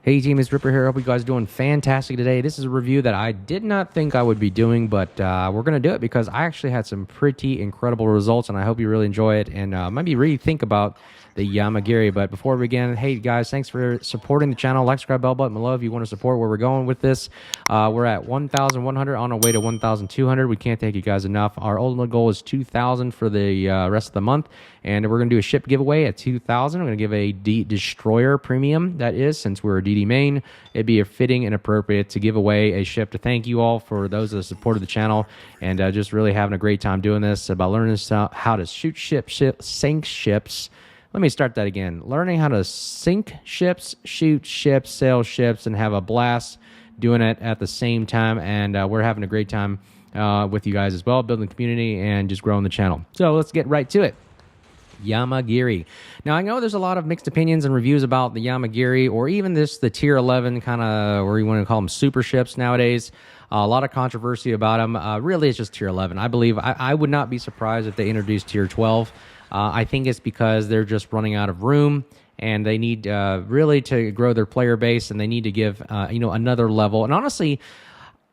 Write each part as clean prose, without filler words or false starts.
Hey team, it's Ripper here. Hope you guys are doing fantastic today. This is a review that I did not think I would be doing, but we're going to do it because I actually had some pretty incredible results, and I hope you really enjoy it and maybe really think about the Yamagiri. But before we begin, hey guys, thanks for supporting the channel. Like, subscribe, bell button below if you want to support where we're going with this. We're at 1,100 on our way to 1,200. We can't thank you guys enough. Our ultimate goal is 2,000 for the rest of the month, and we're going to do a ship giveaway at 2,000. We're going to give a Destroyer premium, that is, since we're a DD main. It'd be fitting and appropriate to give away a ship to thank you all for those that supported the channel and just really having a great time doing this, about learning how to shoot ships, sink ships. Let me start that again. Learning how to sink ships, shoot ships, sail ships, and have a blast doing it at the same time. And we're having a great time with you guys as well, building community and just growing the channel. So let's get right to it. Yamagiri. Now, I know there's a lot of mixed opinions and reviews about the Yamagiri, or even the tier 11 kind of, or you want to call them super ships nowadays. A lot of controversy about them. Really, it's just tier 11. I believe I would not be surprised if they introduced tier 12. I think it's because they're just running out of room, and they need really to grow their player base, and they need to give another level. And honestly,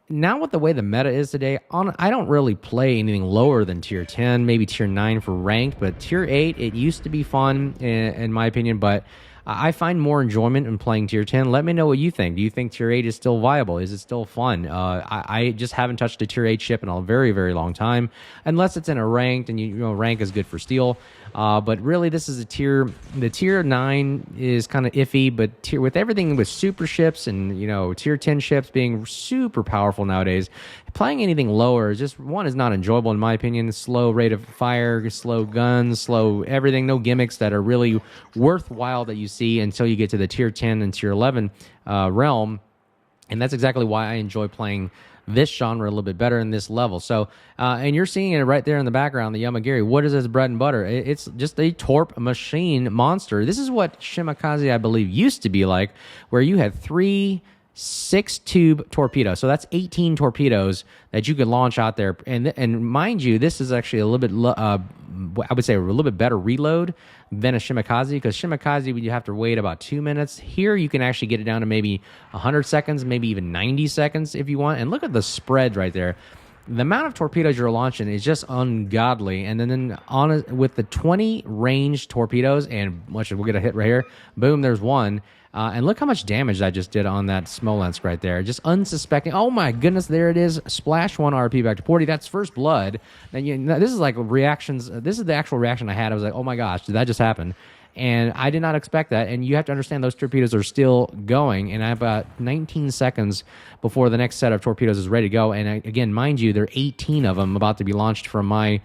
now with the way the meta is today, I don't really play anything lower than tier 10, maybe tier 9 for ranked, but tier 8, it used to be fun in my opinion, but I find more enjoyment in playing tier 10. Let me know what you think. Do you think tier 8 is still viable? Is it still fun? I just haven't touched a tier 8 ship in a very, very long time, unless it's in a ranked, and you know rank is good for steel. But really, this is the tier 9 is kind of iffy, but with everything with super ships and tier 10 ships being super powerful nowadays, playing anything lower is just, one, is not enjoyable in my opinion. Slow rate of fire, slow guns, slow everything, no gimmicks that are really worthwhile that you see until you get to the tier 10 and tier 11 realm. And that's exactly why I enjoy playing this genre a little bit better in this level. So, and you're seeing it right there in the background, the Yamagiri. What is its bread and butter? It's just a torp machine monster. This is what Shimakaze, I believe, used to be like, where you had 3 6-tube torpedoes. So that's 18 torpedoes that you could launch out there. And mind you, this is actually a little bit, I would say, a little bit better reload than a Shimakaze, because Shimakaze, you have to wait about 2 minutes. Here, you can actually get it down to maybe 100 seconds, maybe even 90 seconds if you want. And look at the spread right there. The amount of torpedoes you're launching is just ungodly. And then with the 20 ranged torpedoes, and we'll get a hit right here. Boom, there's one. And look how much damage I just did on that Smolensk right there. Just unsuspecting. Oh my goodness, there it is. Splash 1 RP back to 40. That's first blood. And this is like reactions. This is the actual reaction I had. I was like, oh my gosh, did that just happen? And I did not expect that. And you have to understand those torpedoes are still going. And I have about 19 seconds before the next set of torpedoes is ready to go. And again, mind you, there are 18 of them about to be launched from my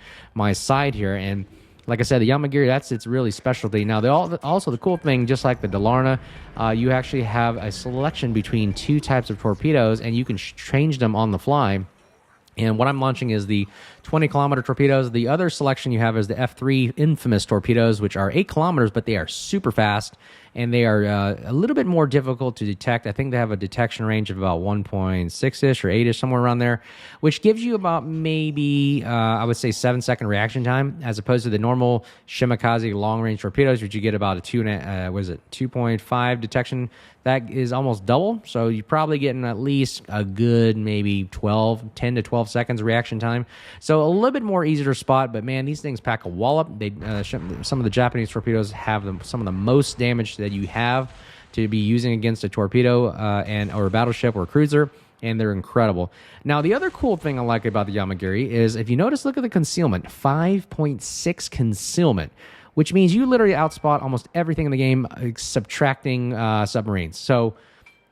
side here. And like I said, the Yamagiri, that's its really specialty. Now, also the cool thing, just like the Dalarna, you actually have a selection between 2 types of torpedoes, and you can change them on the fly. And what I'm launching is the 20-kilometer torpedoes. The other selection you have is the F3 infamous torpedoes, which are 8 kilometers, but they are super fast, and they are a little bit more difficult to detect. I think they have a detection range of about 1.6-ish or 8-ish, somewhere around there, which gives you about maybe, I would say, 7-second reaction time, as opposed to the normal Shimakaze long-range torpedoes, which you get about a 2.5 detection. That is almost double, so you're probably getting at least a good maybe 10 to 12 seconds reaction time. So a little bit more easier to spot, but man, these things pack a wallop. Some of the Japanese torpedoes have some of the most damage that you have to be using against a torpedo or a battleship or a cruiser, and they're incredible. Now, the other cool thing I like about the Yamagiri is, if you notice, look at the concealment, 5.6 concealment, which means you literally outspot almost everything in the game, subtracting submarines. So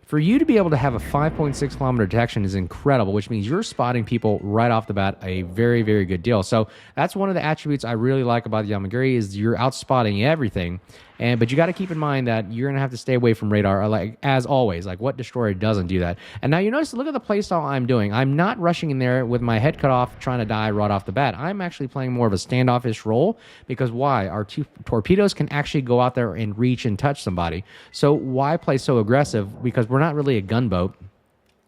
for you to be able to have a 5.6 kilometer detection is incredible, which means you're spotting people right off the bat, a very, very good deal. So that's one of the attributes I really like about the Yamagiri, is you're outspotting everything. But you got to keep in mind that you're going to have to stay away from radar, like as always. Like, what destroyer doesn't do that? And now you notice, look at the playstyle I'm doing. I'm not rushing in there with my head cut off, trying to die right off the bat. I'm actually playing more of a standoffish role, because why? Our 2 torpedoes can actually go out there and reach and touch somebody. So why play so aggressive? Because we're not really a gunboat.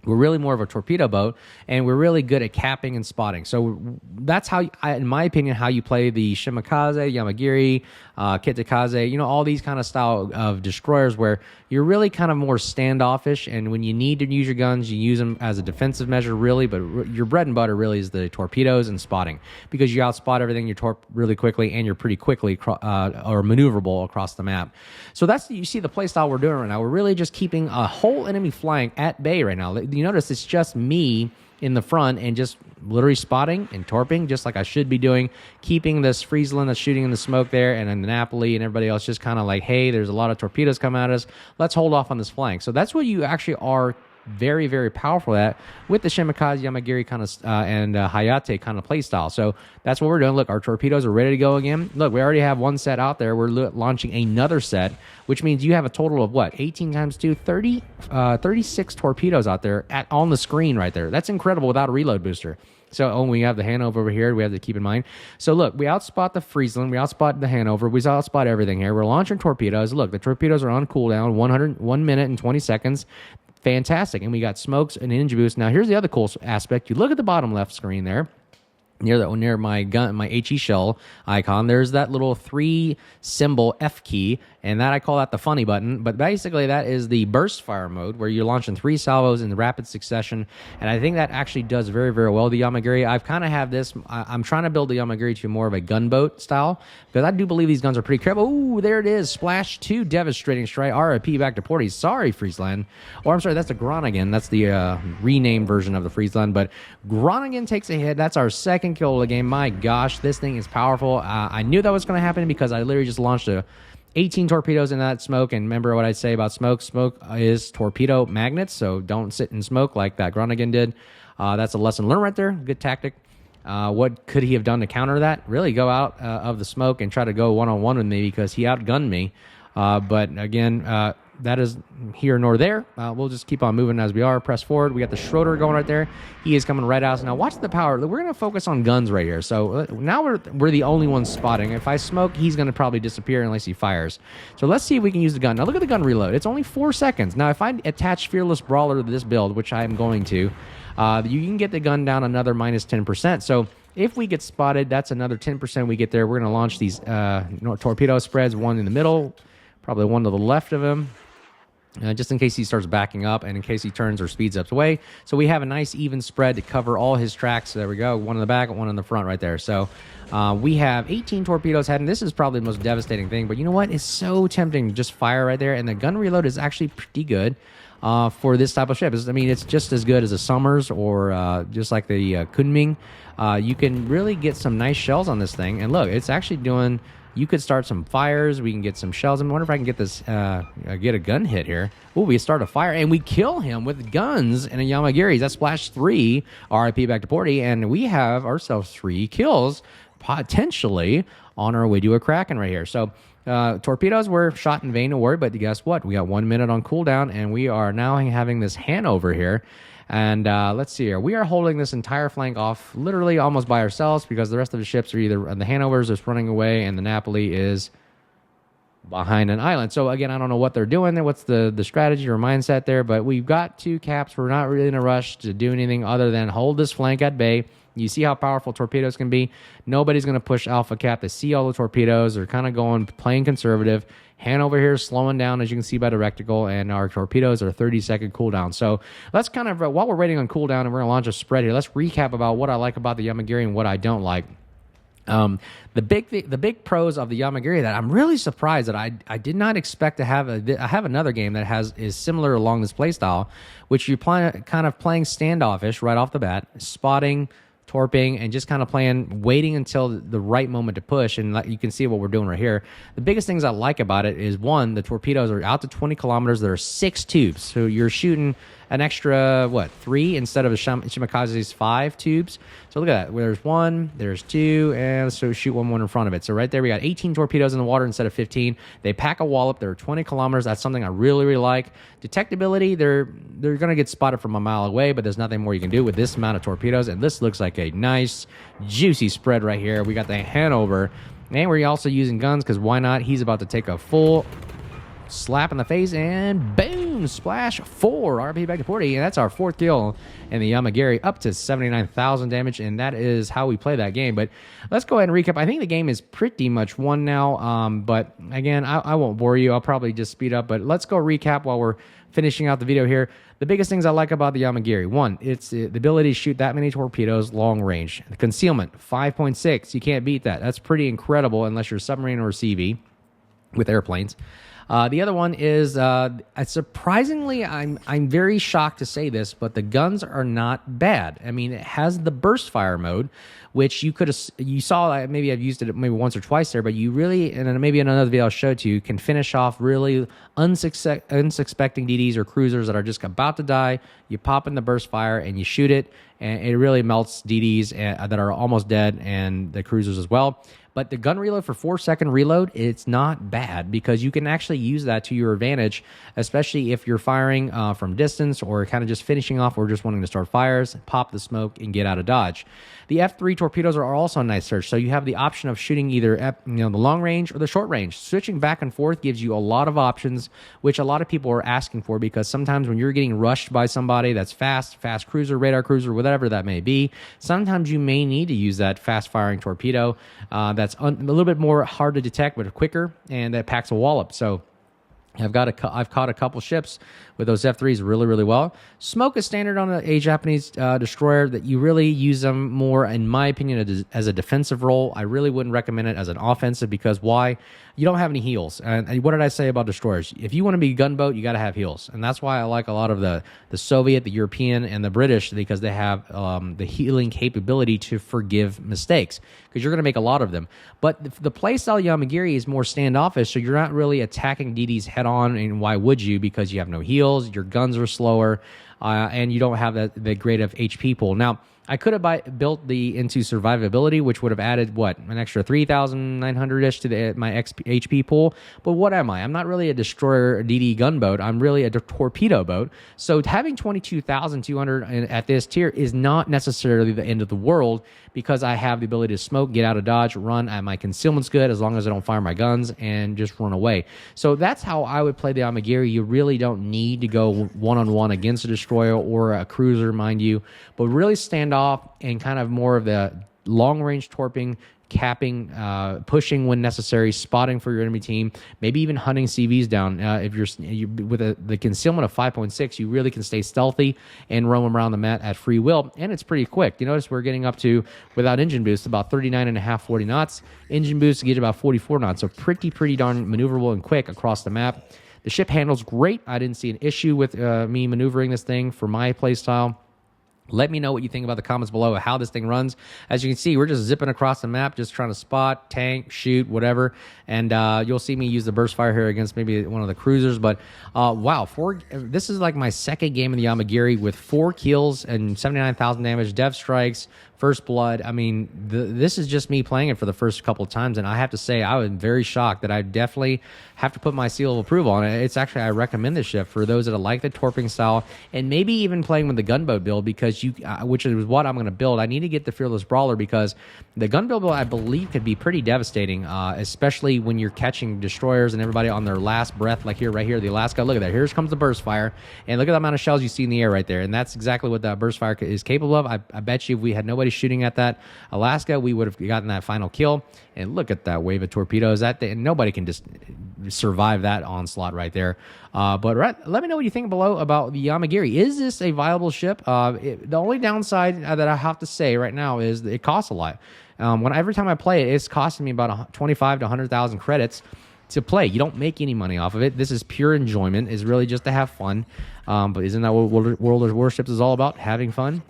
We're really more of a torpedo boat, and we're really good at capping and spotting. So that's how, in my opinion, how you play the Shimakaze, Yamagiri, Kitakaze, all these kind of style of destroyers where you're really kind of more standoffish, and when you need to use your guns, you use them as a defensive measure, really, but your bread and butter really is the torpedoes and spotting, because you outspot everything, you torp really quickly, and you're pretty quickly or maneuverable across the map. So that's, you see the play style we're doing right now. We're really just keeping a whole enemy flank at bay right now. You notice it's just me in the front and just literally spotting and torping, just like I should be doing, keeping this Friesland that's shooting in the smoke there, and then the Napoli and everybody else just kind of like, hey, there's a lot of torpedoes coming at us. Let's hold off on this flank. So that's what you actually are very, very powerful at with the Shimakaze, Yamagiri kind of and Hayate kind of play style. So that's what we're doing. Look, our torpedoes are ready to go again. Look, we already have one set out there. We're launching another set, which means you have a total of what? 18 times 2, 36 torpedoes out there on the screen right there. That's incredible without a reload booster. So, we have the Hanover over here. We have to keep in mind. So, look, we outspot the Friesland. We outspot the Hanover. We outspot everything here. We're launching torpedoes. Look, the torpedoes are on cooldown, 1 minute and 20 seconds. Fantastic. And we got smokes and engine boost. Now, here's the other cool aspect. You look at the bottom left screen there. Near my gun, my HE shell icon, there's that little 3 symbol F key, and that I call that the funny button. But basically, that is the burst fire mode where you're launching 3 salvos in rapid succession, and I think that actually does very, very well the Yamagiri. I've kind of have this. I'm trying to build the Yamagiri to more of a gunboat style, because I do believe these guns are pretty credible. Ooh, there it is, splash 2, devastating strike. RIP back to Porty. Sorry, Friesland. Or I'm sorry, that's the Groningen. That's the renamed version of the Friesland. But Groningen takes a hit. That's our second kill of the game. My gosh, this thing is powerful. I knew that was going to happen because I literally just launched 18 torpedoes in that smoke. And remember what I say about smoke. Smoke is torpedo magnets, so don't sit in smoke like that Groningen did. That's a lesson learned right there. Good tactic. What could he have done to counter that? Really go out of the smoke and try to go one-on-one with me, because he outgunned me. But again, that is here nor there. We'll just keep on moving as we are. Press forward. We got the Schroeder going right there. He is coming right out. Now watch the power. We're going to focus on guns right here. So now we're the only ones spotting. If I smoke, he's going to probably disappear unless he fires. So let's see if we can use the gun. Now look at the gun reload. It's only 4 seconds. Now if I attach Fearless Brawler to this build, which I am going to, you can get the gun down another minus 10%. So if we get spotted, that's another 10% we get there. We're going to launch these torpedo spreads, one in the middle, probably one to the left of him. Just in case he starts backing up and in case he turns or speeds up away. So we have a nice even spread to cover all his tracks. So there we go. One in the back, one in the front right there. So we have 18 torpedoes heading. This is probably the most devastating thing. But you know what? It's so tempting to just fire right there. And the gun reload is actually pretty good for this type of ship. I mean, it's just as good as a Summers or just like the Kunming. You can really get some nice shells on this thing. And look, it's actually doing... You could start some fires. We can get some shells. I wonder if I can get this, get a gun hit here. Oh, we start a fire, and we kill him with guns and a Yamagiri. That's splash 3, RIP back to Porty, and we have ourselves 3 kills, potentially, on our way to a Kraken right here. So, torpedoes were shot in vain, don't worry, but guess what? We got 1 minute on cooldown, and we are now having this Hanover here. And let's see here. We are holding this entire flank off literally almost by ourselves, because the rest of the ships are either... The Hanovers is running away, and the Napoli is behind an island. So, again, I don't know what they're doing there. What's the strategy or mindset there? But we've got 2 caps. We're not really in a rush to do anything other than hold this flank at bay. You see how powerful torpedoes can be. Nobody's going to push Alpha Cap. They see all the torpedoes. They're kind of playing conservative. Hanover here is slowing down, as you can see by the reticle, and our torpedoes are 30-second cooldown. So let's kind of, while we're waiting on cooldown and we're going to launch a spread here, let's recap about what I like about the Yamagiri and what I don't like. The big pros of the Yamagiri that I'm really surprised that I did not expect to have. I have another game that is similar along this playstyle, which you're kind of playing standoffish right off the bat, spotting, torping, and just kind of waiting until the right moment to push. And you can see what we're doing right here. The biggest things I like about it is, one, the torpedoes are out to 20 kilometers. There are 6 tubes. So you're shooting an extra, 3 instead of a Shimakaze's 5 tubes. So look at that. There's 1, there's 2, and so shoot one in front of it. So right there, we got 18 torpedoes in the water instead of 15. They pack a wallop. They're 20 kilometers. That's something I really, really like. Detectability, they're going to get spotted from a mile away, but there's nothing more you can do with this amount of torpedoes. And this looks like a nice, juicy spread right here. We got the Hanover, and we're also using guns, because why not? He's about to take a full slap in the face, and boom! boom, splash, 4 RP back to 40, and that's our 4th kill in the Yamagiri, up to 79,000 damage, and that is how we play that game. But let's go ahead and recap. I think the game is pretty much won now, but again, I won't bore you. I'll probably just speed up, but let's go recap while we're finishing out the video here. The biggest things I like about the Yamagiri: 1, it's the ability to shoot that many torpedoes long range. The concealment, 5.6. You can't beat that. That's pretty incredible unless you're a submarine or a CV with airplanes. The other one is, surprisingly, I'm very shocked to say this, but the guns are not bad. I mean, it has the burst fire mode, which you saw, maybe I've used it maybe once or twice there, but you really, and then maybe in another video I'll show it to you, can finish off really unsuspecting DDs or cruisers that are just about to die. You pop in the burst fire and you shoot it, and it really melts DDs that are almost dead, and the cruisers as well. But the gun reload for 4-second reload, it's not bad because you can actually use that to your advantage, especially if you're firing from distance or kind of just finishing off or just wanting to start fires, pop the smoke, and get out of dodge. The F3 torpedoes are also a nice search, so you have the option of shooting either the long range or the short range. Switching back and forth gives you a lot of options, which a lot of people are asking for, because sometimes when you're getting rushed by somebody that's fast cruiser, radar cruiser, whatever that may be, sometimes you may need to use that fast-firing torpedo that's a little bit more hard to detect but quicker, and that packs a wallop. So I've caught a couple ships with those F3s really, really well. Smoke is standard on a Japanese destroyer, that you really use them more, in my opinion, as a defensive role. I really wouldn't recommend it as an offensive, because why? You don't have any heals. And what did I say about destroyers? If you want to be a gunboat, you got to have heals. And that's why I like a lot of the Soviet, the European, and the British, because they have the healing capability to forgive mistakes, because you're going to make a lot of them. But the playstyle Yamagiri is more standoffish, so you're not really attacking DDs head on, and why would you? Because you have no heals, your guns are slower, and you don't have the great of HP pool. Now, I could have built into survivability, which would have added, an extra 3,900-ish to my HP pool. But what am I? I'm not really a destroyer DD gunboat. I'm really a torpedo boat. So having 22,200 at this tier is not necessarily the end of the world, because I have the ability to smoke, get out of dodge, run, and my concealment's good as long as I don't fire my guns, and just run away. So that's how I would play the Yamagiri. You really don't need to go one-on-one against a destroyer or a cruiser, mind you, but really stand off and kind of more of the long-range torping, capping, pushing when necessary, spotting for your enemy team, maybe even hunting CVs down. If you're with the concealment of 5.6, you really can stay stealthy and roam around the map at free will, and it's pretty quick. You notice we're getting up to, without engine boost, about 39.5, 40 knots. Engine boost to get about 44 knots, so pretty darn maneuverable and quick across the map. The ship handles great. I didn't see an issue with me maneuvering this thing for my playstyle. Let me know what you think about the comments below of how this thing runs. As you can see, we're just zipping across the map, just trying to spot, tank, shoot, whatever. And you'll see me use the burst fire here against maybe one of the cruisers. But wow, this is like my second game in the Yamagiri with 4 kills and 79,000 damage, dev strikes, first blood. I mean, this is just me playing it for the first couple of times, and I have to say I was very shocked that I definitely have to put my seal of approval on it. It's actually, I recommend this ship for those that like the torping style, and maybe even playing with the gunboat build, because which is what I'm going to build. I need to get the Fearless Brawler, because the gunboat build, I believe, could be pretty devastating, especially when you're catching destroyers and everybody on their last breath, like right here, the Alaska. Look at that. Here comes the burst fire, and look at the amount of shells you see in the air right there, and that's exactly what that burst fire is capable of. I bet you if we had nobody shooting at that Alaska, we would have gotten that final kill. And look at that wave of torpedoes. Nobody can just survive that onslaught right there. But let me know what you think below about the Yamagiri. Is this a viable ship? The only downside that I have to say right now is that it costs a lot. Every time I play it, it's costing me about 25 to 100,000 credits to play. You don't make any money off of it. This is pure enjoyment. It's really just to have fun. But isn't that what World of Warships is all about? Having fun.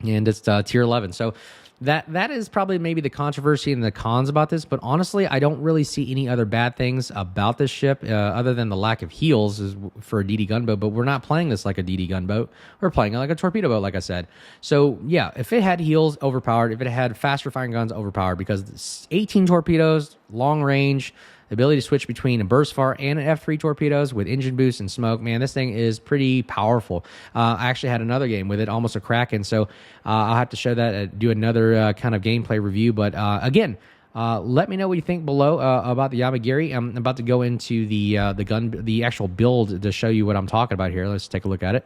And it's tier 11. So that is probably maybe the controversy and the cons about this. But honestly, I don't really see any other bad things about this ship other than the lack of heals for a DD gunboat. But we're not playing this like a DD gunboat. We're playing it like a torpedo boat, like I said. So yeah, if it had heals, overpowered. If it had faster firing guns, overpowered. Because 18 torpedoes, long range, ability to switch between a burst fire and an F3 torpedoes with engine boost and smoke. Man, this thing is pretty powerful. I actually had another game with it, almost a Kraken, so I'll have to show that, do another kind of gameplay review. But again, Let me know what you think below about the Yamagiri. I'm about to go into the actual build to show you what I'm talking about here. Let's take a look at it.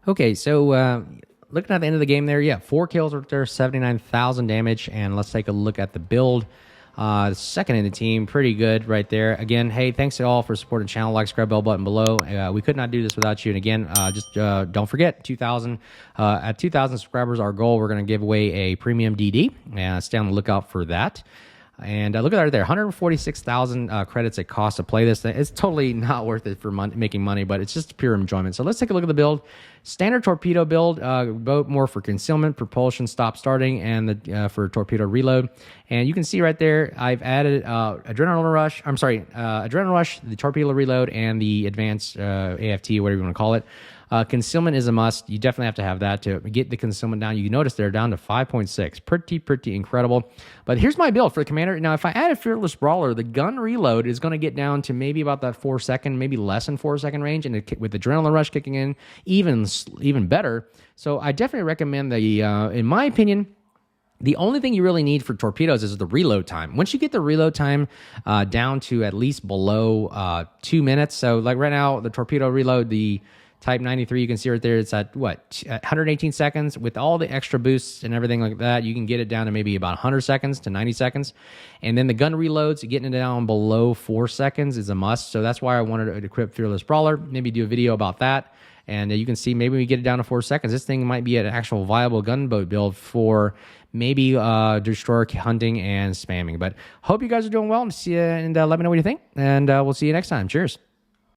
Okay, so looking at the end of the game there, yeah, 4 kills right there, 79,000 damage, and let's take a look at the build. Second in the team, pretty good right there. Again, hey, thanks to all for supporting the channel. Like, subscribe, bell button below. We could not do this without you. And again, just don't forget, 2,000 at 2,000 subscribers, our goal, we're going to give away a premium DD. Stay on the lookout for that. And look at that right there, 146,000 credits it costs to play this thing. It's totally not worth it for making money, but it's just pure enjoyment. So let's take a look at the build. Standard torpedo build, both more for concealment, propulsion, stop starting, and for torpedo reload. And you can see right there, I've added adrenaline rush, the torpedo reload, and the advanced AFT, whatever you want to call it. Concealment is a must. You definitely have to have that to get the concealment down. You notice they're down to 5.6. Pretty incredible. But here's my build for the commander. Now, if I add a Fearless Brawler, the gun reload is going to get down to maybe about that 4-second, maybe less than 4-second range. And with Adrenaline Rush kicking in, even better. So I definitely recommend in my opinion, the only thing you really need for torpedoes is the reload time. Once you get the reload time down to at least below 2 minutes. So like right now, the torpedo reload, the Type 93, you can see right there, it's at, 118 seconds. With all the extra boosts and everything like that, you can get it down to maybe about 100 seconds to 90 seconds. And then the gun reloads, getting it down below 4 seconds is a must. So that's why I wanted to equip Fearless Brawler, maybe do a video about that. And you can see maybe we get it down to 4 seconds. This thing might be an actual viable gunboat build for maybe destroyer hunting and spamming. But hope you guys are doing well. See you, and let me know what you think. And we'll see you next time. Cheers.